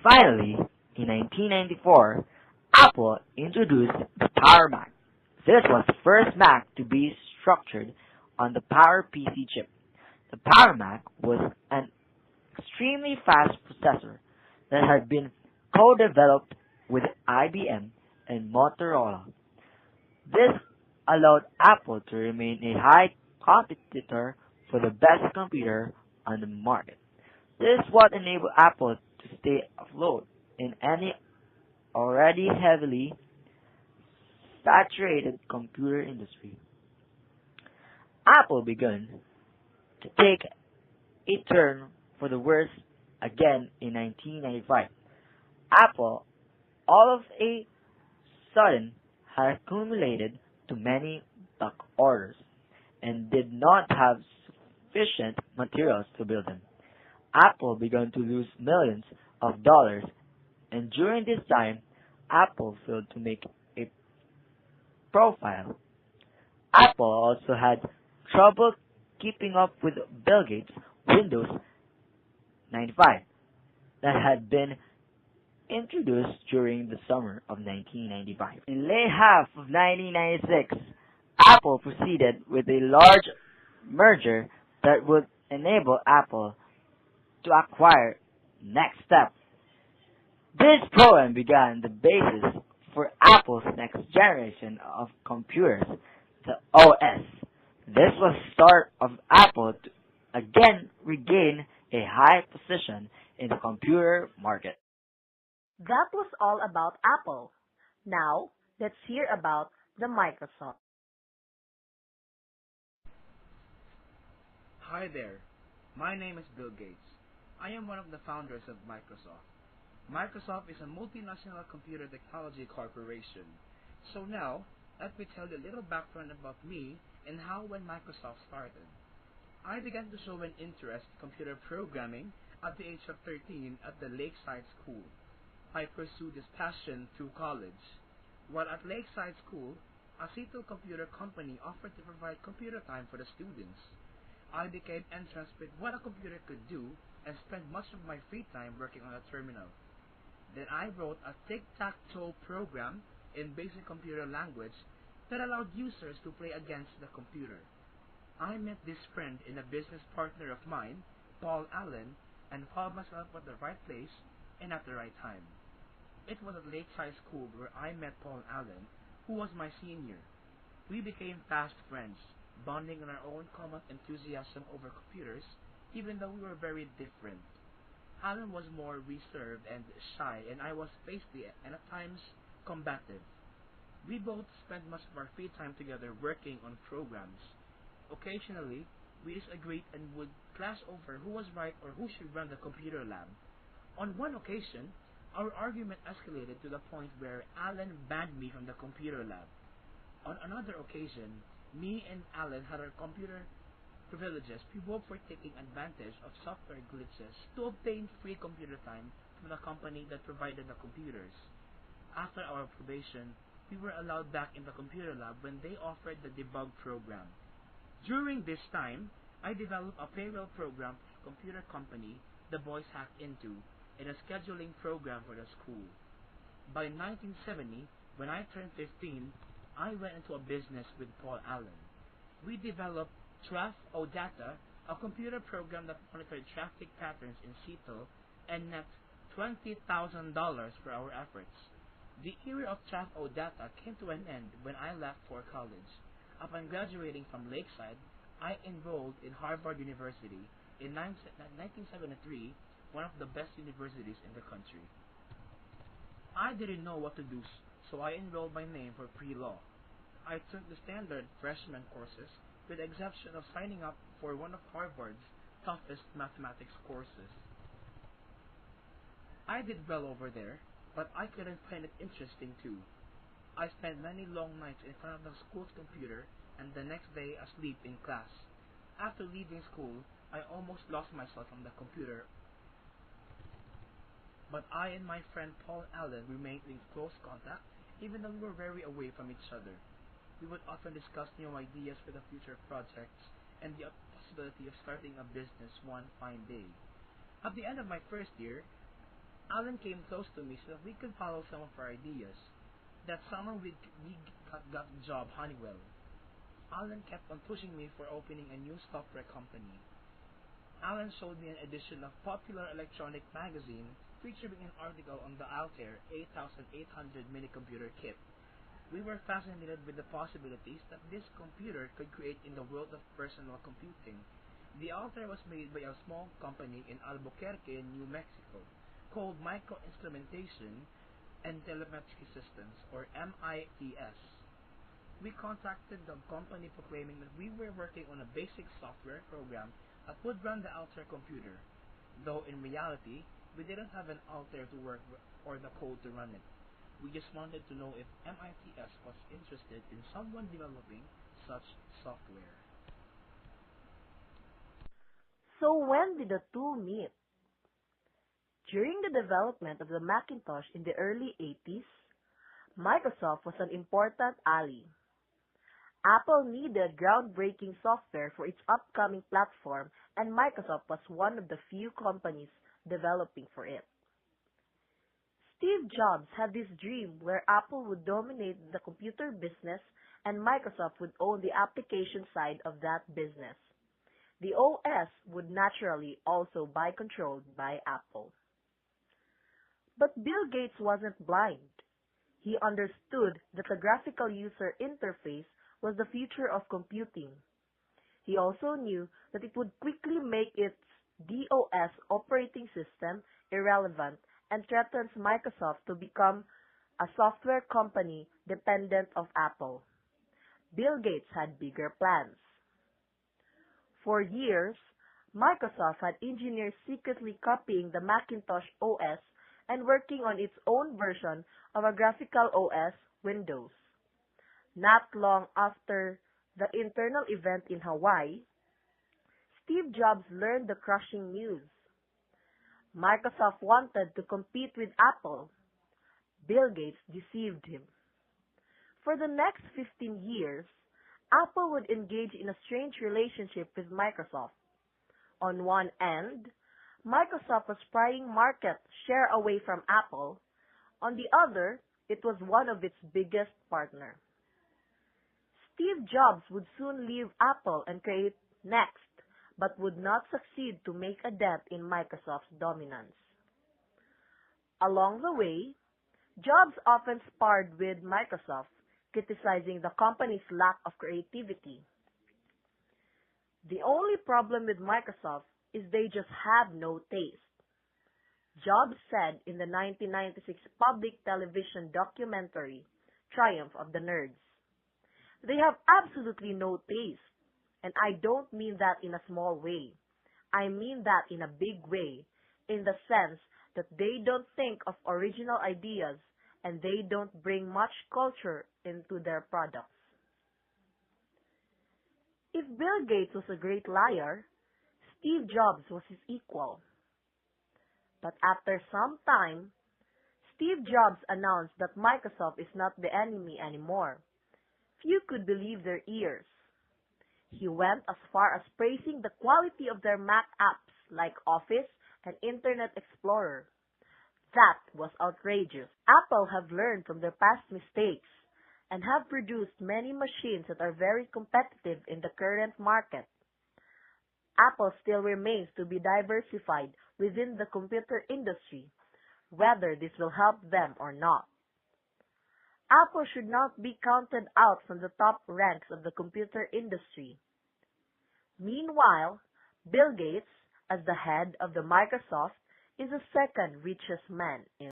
Finally, in 1994, Apple introduced the Power Mac. This was the first Mac to be structured on the Power PC chip. The Power Mac was an extremely fast processor that had been co-developed with IBM and Motorola. This allowed Apple to remain a high competitor for the best computer on the market. This is what enabled Apple to stay afloat in any already heavily saturated computer industry. Apple began to take a turn for the worse again in 1995. Apple all of a sudden had accumulated too many back orders and did not have sufficient materials to build them. Apple began to lose millions of dollars, and during this time, Apple failed to make a profile. Apple also had trouble keeping up with Bill Gates' Windows 95 that had been introduced during the summer of 1995. In late half of 1996, Apple proceeded with a large merger that would enable Apple to acquire Next Step. This program began the basis for Apple's next generation of computers, the OS. This was the start of Apple to again regain a high position in the computer market. That was all about Apple. Now, let's hear about the Microsoft. Hi there. My name is Bill Gates. I am one of the founders of Microsoft. Microsoft is a multinational computer technology corporation. So now, let me tell you a little background about me and how when Microsoft started. I began to show an interest in computer programming at the age of 13 at the Lakeside School. I pursued this passion through college. While at Lakeside School, a Seattle computer company offered to provide computer time for the students. I became entranced with what a computer could do and spent much of my free time working on a terminal. Then I wrote a tic-tac-toe program in basic computer language that allowed users to play against the computer. I met this friend and a business partner of mine, Paul Allen, and found myself at the right place and at the right time. It was at Lakeside School where I met Paul Allen, who was my senior. We became fast friends, bonding on our own common enthusiasm over computers, even though we were very different. Allen was more reserved and shy, and I was pasty and at times combative. We both spent much of our free time together working on programs. Occasionally, we disagreed and would clash over who was right or who should run the computer lab. On one occasion, our argument escalated to the point where Allen banned me from the computer lab. On another occasion, me and Allen had our computer privileges. We both were taking advantage of software glitches to obtain free computer time from the company that provided the computers. After our probation, we were allowed back in the computer lab when they offered the debug program. During this time, I developed a payroll program for a computer company the boys hacked into and a scheduling program for the school. By 1970, when I turned 15, I went into a business with Paul Allen. We developed Traf-O-Data, a computer program that monitored traffic patterns in Seattle and net $20,000 for our efforts. The era of Traf-O-Data came to an end when I left for college. Upon graduating from Lakeside, I enrolled in Harvard University in 1973, one of the best universities in the country. I didn't know what to do, so I enrolled my name for pre-law. I took the standard freshman courses, with the exception of signing up for one of Harvard's toughest mathematics courses. I did well over there, but I couldn't find it interesting too. I spent many long nights in front of the school's computer and the next day asleep in class. After leaving school, I almost lost myself on the computer, but I and my friend Paul Allen remained in close contact even though we were very away from each other. We would often discuss new ideas for the future projects and the possibility of starting a business one fine day. At the end of my first year, Alan came close to me so that we could follow some of our ideas. That summer we got a job Honeywell. Alan kept on pushing me for opening a new software company. Alan showed me an edition of Popular Electronic magazine featuring an article on the Altair 8800 minicomputer kit. We were fascinated with the possibilities that this computer could create in the world of personal computing. The Altair was made by a small company in Albuquerque, New Mexico, called Micro Instrumentation and Telemetry Systems, or MITS. We contacted the company proclaiming that we were working on a basic software program that would run the Altair computer, though in reality, we didn't have an Altair to work with or the code to run it. We just wanted to know if MITS was interested in someone developing such software. So when did the two meet? During the development of the Macintosh in the early 80s, Microsoft was an important ally. Apple needed groundbreaking software for its upcoming platform, and Microsoft was one of the few companies developing for it. Steve Jobs had this dream where Apple would dominate the computer business and Microsoft would own the application side of that business. The OS would naturally also be controlled by Apple. But Bill Gates wasn't blind. He understood that the graphical user interface was the future of computing. He also knew that it would quickly make its DOS operating system irrelevant and threatens Microsoft to become a software company dependent of Apple. Bill Gates had bigger plans. For years, Microsoft had engineers secretly copying the Macintosh OS and working on its own version of a graphical OS, Windows. Not long after the internal event in Hawaii, Steve Jobs learned the crushing news. Microsoft wanted to compete with Apple. Bill Gates deceived him. For the next 15 years, Apple would engage in a strange relationship with Microsoft. On one end, Microsoft was prying market share away from Apple. On the other, it was one of its biggest partners. Steve Jobs would soon leave Apple and create Next, but would not succeed to make a dent in Microsoft's dominance. Along the way, Jobs often sparred with Microsoft, criticizing the company's lack of creativity. The only problem with Microsoft is they just have no taste. Jobs said in the 1996 public television documentary, Triumph of the Nerds, "They have absolutely no taste. And I don't mean that in a small way. I mean that in a big way, in the sense that they don't think of original ideas and they don't bring much culture into their products." If Bill Gates was a great liar, Steve Jobs was his equal. But after some time, Steve Jobs announced that Microsoft is not the enemy anymore. Few could believe their ears. He went as far as praising the quality of their Mac apps like Office and Internet Explorer. That was outrageous. Apple have learned from their past mistakes and have produced many machines that are very competitive in the current market. Apple still remains to be diversified within the computer industry, whether this will help them or not. Apple should not be counted out from the top ranks of the computer industry. Meanwhile, Bill Gates, as the head of the Microsoft, is the second richest man in